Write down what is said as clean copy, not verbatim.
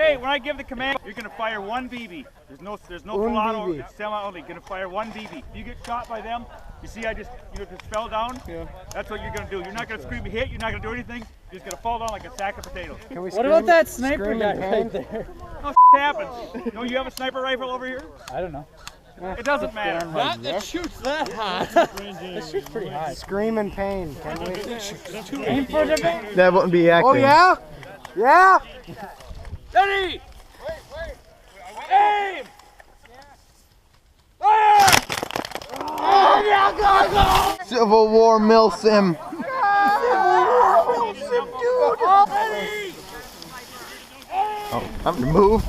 Okay, when I give the command, you're gonna fire one BB. There's no full auto. It's semi only. Gonna fire one BB. If you get shot by them, you see I just just fell down. Yeah. That's what you're gonna do. You're not gonna scream hit. You're not gonna do anything. You're just gonna fall down like a sack of potatoes. What about that sniper guy right there? No happens. No, you have a sniper rifle over here? I don't know. It doesn't matter. Not that shoots that high. It shoots pretty high. Scream in pain. Can we? Aim for the back. That wouldn't be acting. Oh yeah? Yeah? Ready! Aim! Fire! Oh yeah, go! Civil War Milsim. Oh, I'm gonna move.